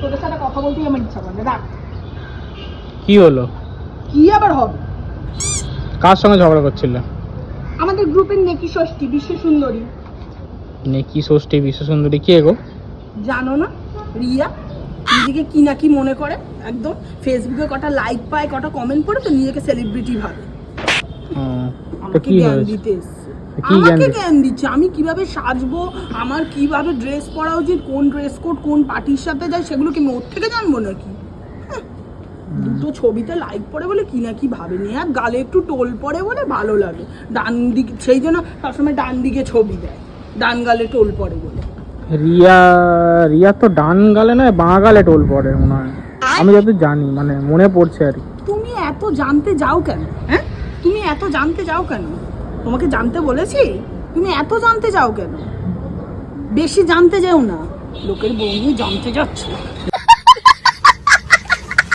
তোদের সাথে কথা বলতেই আমার ইচ্ছা করে না। রাখ। কি হলো? কি আবার হবে? কার সঙ্গে ঝগড়া করছিল? আমাদের গ্রুপের নেকি ষষ্ঠী বিশ্ব সুন্দরী। নেকি ষষ্ঠী বিশ্ব সুন্দরী কে গো? জানো না? রিয়া। নিজেকে কি না কি মনে করে, একদম ফেসবুকে কটা লাইক পায়, কটা কমেন্ট পড়ে তো নিজেকে সেলিব্রিটি ভাবে। তো আমাকে কি জ্ঞান হয়েছে? দিতে এসছে। কি জ্ঞান আমাকে দিচ্ছে? জ্ঞান দিচ্ছে আমি কিভাবে সাজবো, আমার কিভাবে ড্রেস পরা উচিত, কোন ড্রেস কোড কোন পার্টির সাথে যায় সেগুলো কি আমি ওর থেকে জানবো নাকি? হ্যাঁ, দুটো ছবিতে লাইক পড়ে বলে কি না কি ভাবে নিয়ে, আর গালে একটু টোল পড়ে বলে ভালো লাগে। ডান দিকে সেই জন্য সবসময় ডান দিকে ছবি দেয়, ডান গালে টোল পড়ে বলে। রিয়া রিয়া তো ডান গালে নয় বাঁ গালে টোল পড়ে মনে হয়, আমি যত জানি, মানে মনে পড়ছে আর কি। তুমি এত জানতে যাও কেন? হ্যাঁ, তুমি এত জানতে যাও কেন? তোমাকে জানতে বলেছি? তুমি এত জানতে যাও কেন? বেশি জানতে যাও না, লোকের বউ নিয়ে জানতে যাচ্ছে।